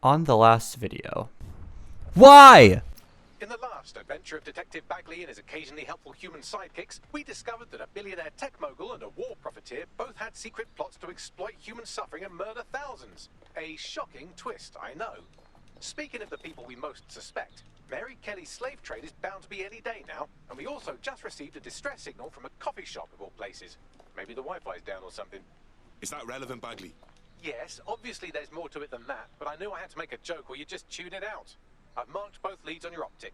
on the last video. Why? In the last adventure of Detective Bagley and his occasionally helpful human sidekicks, we discovered that a billionaire tech mogul and a war profiteer both had secret plots to exploit human suffering and murder thousands. A shocking twist, I know. Speaking of the people we most suspect, Mary Kelly's slave trade is bound to be any day now, and we also just received a distress signal from a coffee shop of all places. Maybe the Wi-Fi's down or something. Is that relevant, Bagley? Yes, obviously there's more to it than that, but I knew I had to make a joke or you'd just tune it out. I've marked both leads on your optic.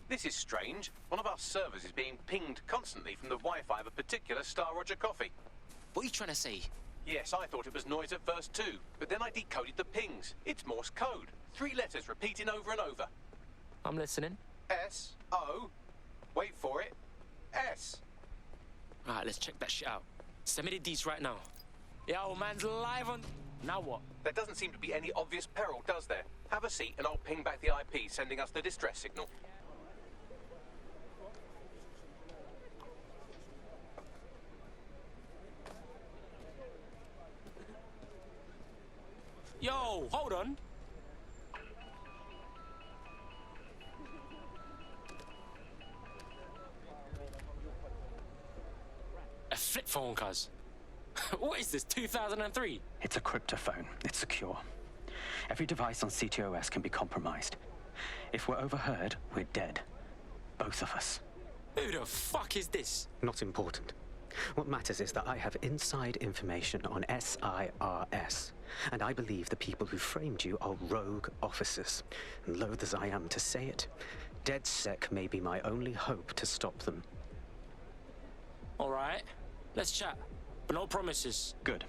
This is strange. One of our servers is being pinged constantly from the Wi-Fi of a particular Star Roger coffee. What are you trying to say? Yes, I thought it was noise at first too, but then I decoded the pings. It's Morse code. 3 letters repeating over and over. I'm listening. S-O. Wait for it. S. Alright, let's check that shit out. Send me the D's right now. Yo, man's live on... Now what? There doesn't seem to be any obvious peril, does there? Have a seat and I'll ping back the IP sending us the distress signal. Yo, hold on. A flip phone, cuz. What is this, 2003? It's a cryptophone. It's secure. Every device on CTOS can be compromised. If we're overheard, we're dead. Both of us. Who the fuck is this? Not important. What matters is that I have inside information on SIRS, and I believe the people who framed you are rogue officers. And loath as I am to say it, DedSec may be my only hope to stop them. Alright, let's chat. But no promises. Good.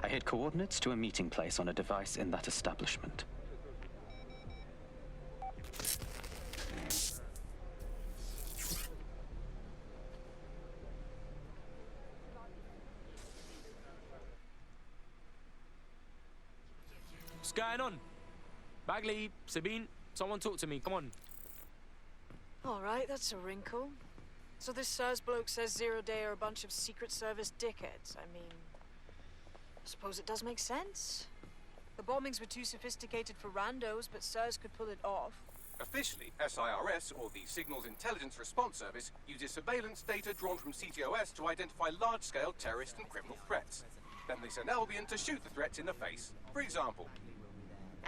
I hid coordinates to a meeting place on a device in that establishment. What's going on? Bagley, Sabine, someone talk to me, come on. Alright, that's a wrinkle. So this SIRS bloke says Zero Day are a bunch of Secret Service dickheads. I mean, I suppose it does make sense. The bombings were too sophisticated for randos, but SIRS could pull it off. Officially, SIRS, or the Signals Intelligence Response Service, uses surveillance data drawn from CTOS to identify large-scale terrorist and criminal threats. Then they send Albion to shoot the threats in the face. For example,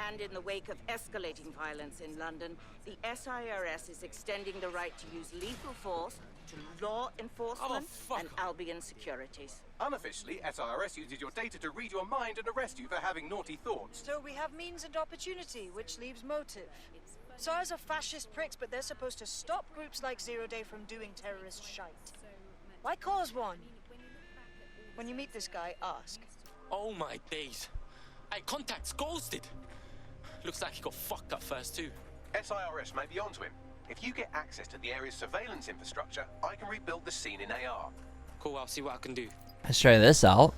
And in the wake of escalating violence in London, the SIRS is extending the right to use lethal force to law enforcement and Albion securities. unofficially, SIRS uses your data to read your mind and arrest you for having naughty thoughts. So we have means and opportunity, which leaves motive. SIRS are fascist pricks, but they're supposed to stop groups like Zero Day from doing terrorist shite. Why cause one? When you meet this guy, ask. Oh my days. Hey, contact's ghosted. Looks like he got fucked up first too. SIRS may be onto him. If you get access to the area's surveillance infrastructure, I can rebuild the scene in AR. Cool, I'll see what I can do. Let's try this out.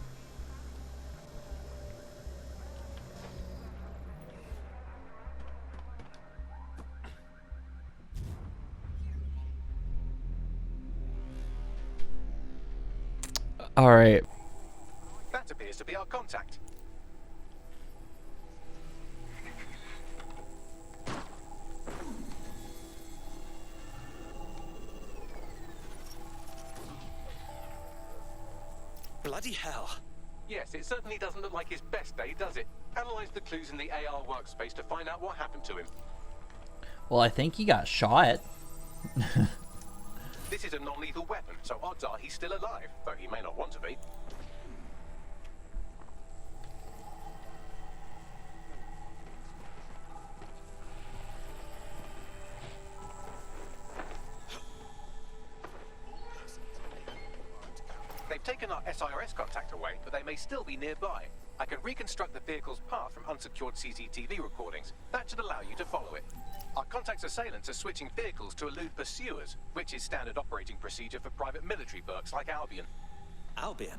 All right. That appears to be our contact. Bloody hell. Yes, it certainly doesn't look like his best day, does it? Analyze the clues in the AR workspace to find out what happened to him. Well, I think he got shot. This is a non-lethal weapon, so odds are he's still alive, though he may not want to be. They've taken our SIRS contact away, but they may still be nearby. I can reconstruct the vehicle's path from unsecured CCTV recordings. That should allow you to follow it. Our contact's assailants are switching vehicles to elude pursuers, which is standard operating procedure for private military burks like Albion. Albion?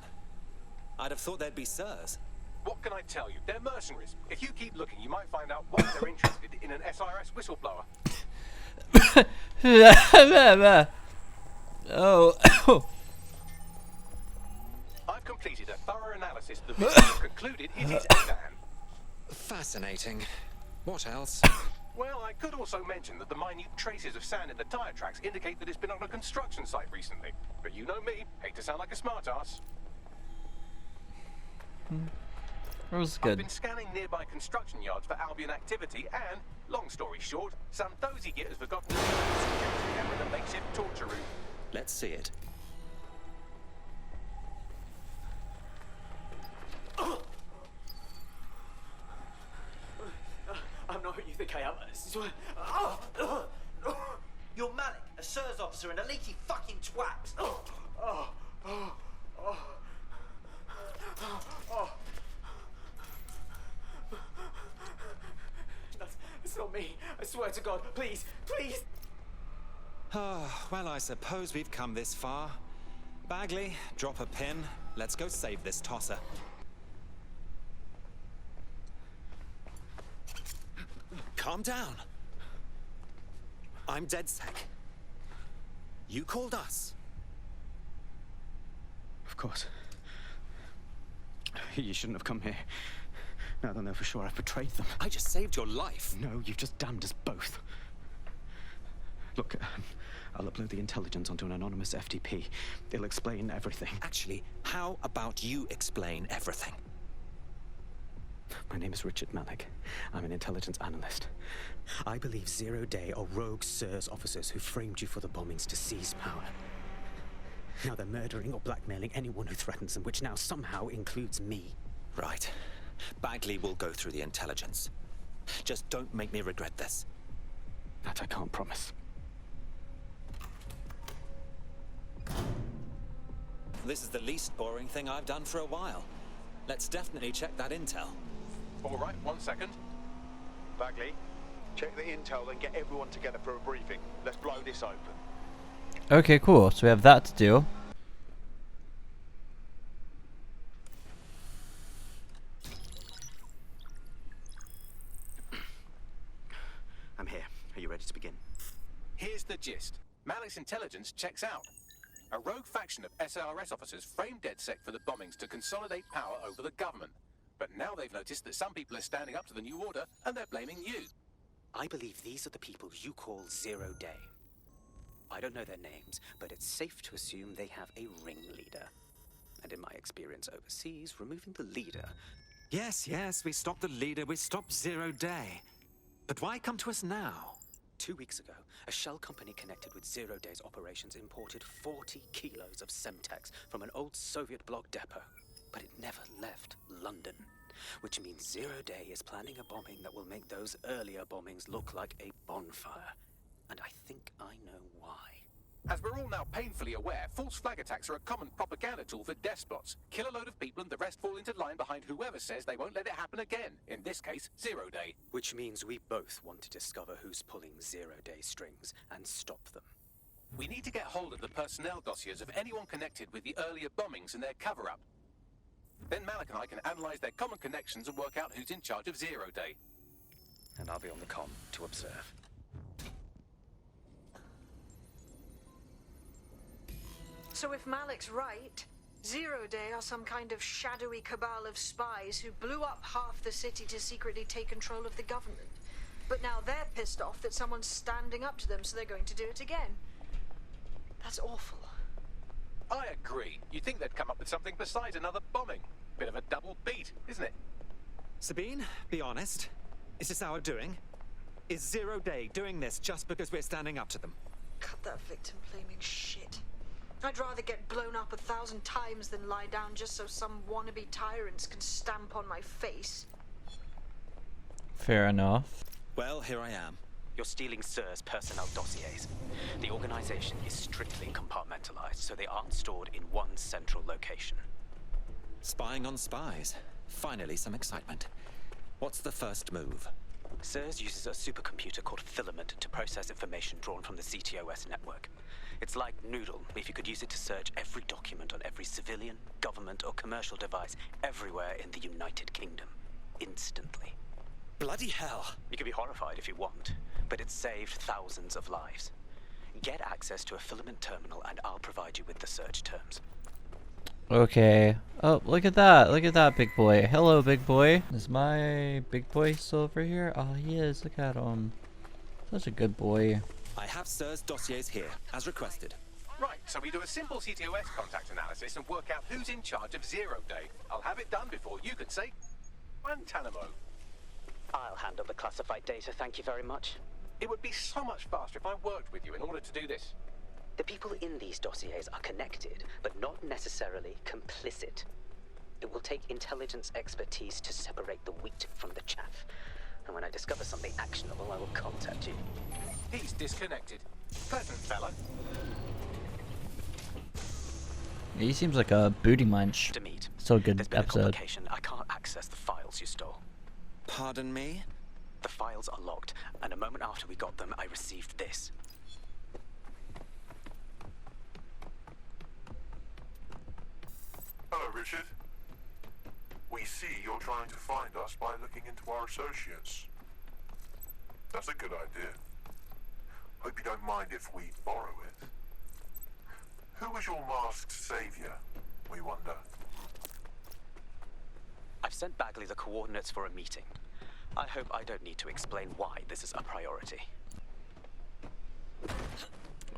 I'd have thought they'd be SIRS. What can I tell you? They're mercenaries. If you keep looking, you might find out why they're interested in an SIRS whistleblower. Oh. I've completed a thorough analysis of the video and concluded it is a van. Fascinating. What else? Well, I could also mention that the minute traces of sand in the tire tracks indicate that it's been on a construction site recently. But you know me, hate to sound like a smartass. That was I've good. been scanning nearby construction yards for Albion activity and, long story short, some dozy git has forgotten to leave a security camera in a makeshift torture room. Let's see it. I'm not who you think I am. You're Malik, a SIRS officer and a leaky fucking twat. That's not me. I swear to God. Please, please. Well, I suppose we've come this far. Bagley, drop a pin. Let's go save this tosser. Calm down. I'm DedSec. You called us. Of course. You shouldn't have come here. Now they'll know for sure I've betrayed them. I just saved your life. No, you've just damned us both. Look, I'll upload the intelligence onto an anonymous FTP. It'll explain everything. Actually, how about you explain everything? My name is Richard Malik. I'm an intelligence analyst. I believe Zero Day are rogue SIRS officers who framed you for the bombings to seize power. Now they're murdering or blackmailing anyone who threatens them, which now somehow includes me. Right. Bagley will go through the intelligence. Just don't make me regret this. That I can't promise. This is the least boring thing I've done for a while. Let's definitely check that intel. All right, 1 second. Bagley, check the intel and get everyone together for a briefing. Let's blow this open. Okay, cool. So we have that to do. I'm here. Are you ready to begin? Here's the gist. Malik's intelligence checks out. A rogue faction of SRS officers framed DedSec for the bombings to consolidate power over the government. But now they've noticed that some people are standing up to the new order, and they're blaming you. I believe these are the people you call Zero Day. I don't know their names, but it's safe to assume they have a ringleader. And in my experience overseas, removing the leader... Yes, we stopped the leader, we stopped Zero Day. But why come to us now? 2 weeks ago, a shell company connected with Zero Day's operations imported 40 kilos of Semtex from an old Soviet bloc depot. But it never left London, which means Zero Day is planning a bombing that will make those earlier bombings look like a bonfire. And I think I know why. As we're all now painfully aware, false flag attacks are a common propaganda tool for despots. Kill a load of people and the rest fall into line behind whoever says they won't let it happen again. In this case, Zero Day. Which means we both want to discover who's pulling Zero Day strings and stop them. We need to get hold of the personnel dossiers of anyone connected with the earlier bombings and their cover-up. Then Malik and I can analyze their common connections and work out who's in charge of Zero Day. And I'll be on the comm to observe. So if Malik's right, Zero Day are some kind of shadowy cabal of spies who blew up half the city to secretly take control of the government. But now they're pissed off that someone's standing up to them, so they're going to do it again. That's awful. I agree. You'd think they'd come up with something besides another bombing. Bit of a double beat, isn't it? Sabine, be honest. Is this our doing? Is Zero Day doing this just because we're standing up to them? Cut that victim-blaming shit. I'd rather get blown up 1,000 times than lie down just so some wannabe tyrants can stamp on my face. Fair enough. Well, here I am. You're stealing SIRS personnel dossiers. The organization is strictly compartmentalized, so they aren't stored in one central location. Spying on spies. Finally, some excitement. What's the first move? SIRS uses a supercomputer called Filament to process information drawn from the CTOS network. It's like Noodle, if you could use it to search every document on every civilian, government, or commercial device everywhere in the United Kingdom. Instantly. Bloody hell! You can be horrified if you want, but it's saved thousands of lives. Get access to a Filament terminal and I'll provide you with the search terms. Okay. Oh, look at that. Look at that big boy. Hello, big boy. Is my big boy still over here? Oh, he is. Look at him. Such a good boy. I have Sir's dossiers here, as requested. Right, so we do a simple CTOS contact analysis and work out who's in charge of 0 Day. I'll have it done before you can say Guantanamo. I'll handle the classified data, thank you very much. It would be so much faster if I worked with you in order to do this. The people in these dossiers are connected, but not necessarily complicit. It will take intelligence expertise to separate the wheat from the chaff. And when I discover something actionable, I will contact you. He's disconnected. Pleasant fella. He seems like a booty munch. To meet. So good There's been a episode. complication. I can't access the files you stole. Pardon me? The files are locked, and a moment after we got them, I received this. Hello, Richard. We see you're trying to find us by looking into our associates. That's a good idea. Hope you don't mind if we borrow it. Who was your masked savior, we wonder? I've sent Bagley the coordinates for a meeting. I hope I don't need to explain why this is a priority.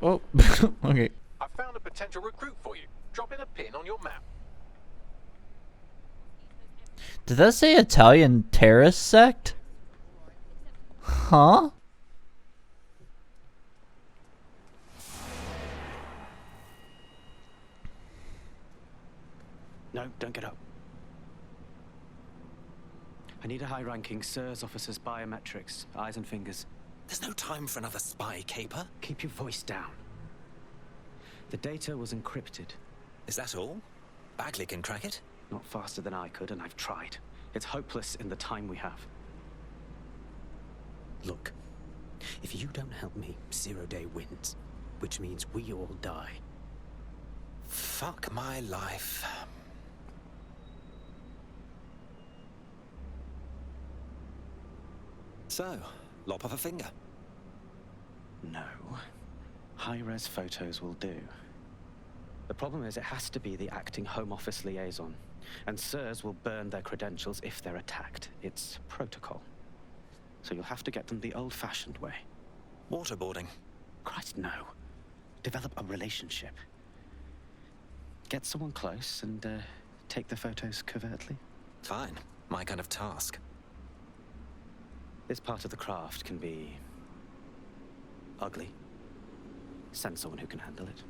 Oh, okay. I found a potential recruit for you. Drop in a pin on your map. Did that say Italian terrorist sect? Huh? No, don't get up. I need a high-ranking SIRS officer's biometrics, eyes and fingers. There's no time for another spy caper. Keep your voice down. The data was encrypted. Is that all? Bagley can crack it? Not faster than I could, and I've tried. It's hopeless in the time we have. Look, if you don't help me, 0 Day wins, which means we all die. Fuck my life. So, lop off a finger. No. High-res photos will do. The problem is it has to be the acting Home Office liaison, and SIRS will burn their credentials if they're attacked. It's protocol. So you'll have to get them the old-fashioned way. Waterboarding. Christ, no. Develop a relationship. Get someone close and take the photos covertly. Fine. My kind of task. This part of the craft can be ugly. Send someone who can handle it.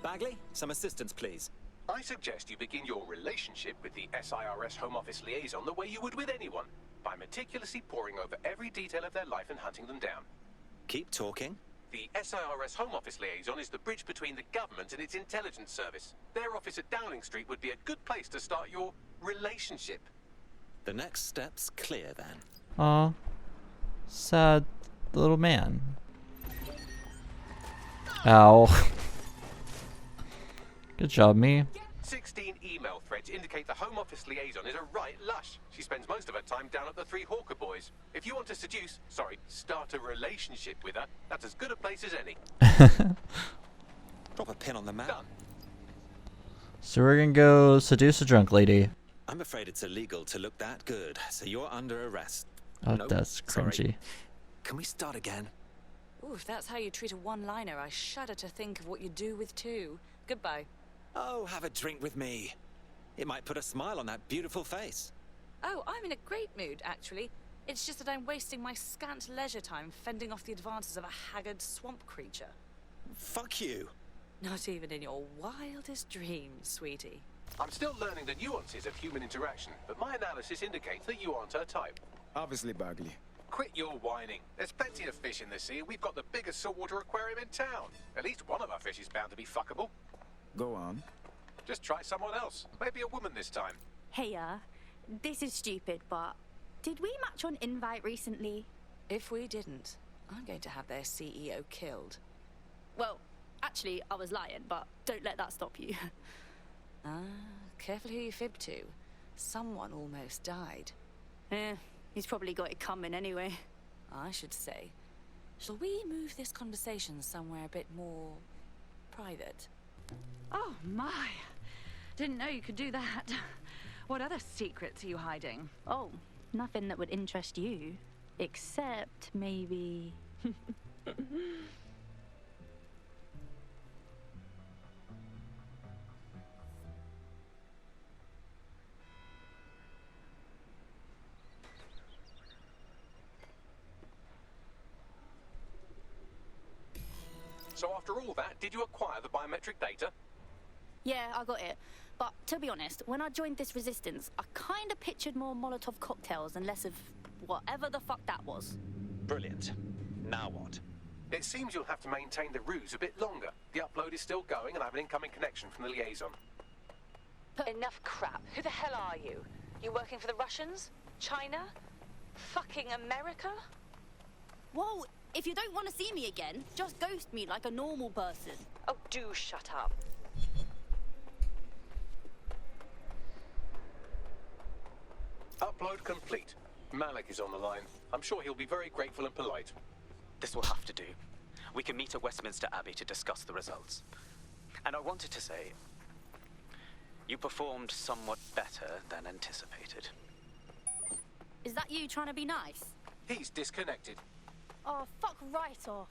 Bagley, some assistance, please. I suggest you begin your relationship with the SIRS Home Office liaison the way you would with anyone, by meticulously poring over every detail of their life and hunting them down. Keep talking. The SIRS Home Office liaison is the bridge between the government and its intelligence service. Their office at Downing Street would be a good place to start your relationship. The next step's clear, then. Aw. Sad little man. Ow. Good job, me. 16 email threads indicate the Home Office liaison is a right lush. She spends most of her time down at the Three Hawker Boys. If you want to start a relationship with her, that's as good a place as any. Drop a pin on the map. Done. So we're gonna go seduce a drunk lady. I'm afraid it's illegal to look that good, so you're under arrest. Oh, Nope, that's cringy. sorry. Can we start again? Ooh, if that's how you treat a one-liner, I shudder to think of what you do with two. Goodbye. Oh, have a drink with me. It might put a smile on that beautiful face. Oh, I'm in a great mood, actually. It's just that I'm wasting my scant leisure time fending off the advances of a haggard swamp creature. Fuck you. Not even in your wildest dreams, sweetie. I'm still learning the nuances of human interaction, but my analysis indicates that you aren't her type. Obviously, Bagley. Quit your whining. There's plenty of fish in the sea. We've got the biggest saltwater aquarium in town. At least one of our fish is bound to be fuckable. Go on. Just try someone else. Maybe a woman this time. Hey, this is stupid, but did we match on Invite recently? If we didn't, I'm going to have their CEO killed. Well, actually, I was lying, but don't let that stop you. Careful who you fib to. Someone almost died. He's probably got it coming anyway. I should say. Shall we move this conversation somewhere a bit more private? Oh, my. Didn't know you could do that. What other secrets are you hiding? Oh, nothing that would interest you. Except maybe... So after all that, did you acquire the biometric data? Yeah, I got it. But to be honest, when I joined this resistance, I kind of pictured more Molotov cocktails and less of whatever the fuck that was. Brilliant. Now what? It seems you'll have to maintain the ruse a bit longer. The upload is still going and I have an incoming connection from the liaison. Enough crap. Who the hell are you? You working for the Russians? China? Fucking America? Whoa, if you don't want to see me again, just ghost me like a normal person. Oh, do shut up. Upload complete. Malik is on the line. I'm sure he'll be very grateful and polite. This will have to do. We can meet at Westminster Abbey to discuss the results. And I wanted to say, you performed somewhat better than anticipated. Is that you trying to be nice? He's disconnected. Oh, fuck right off.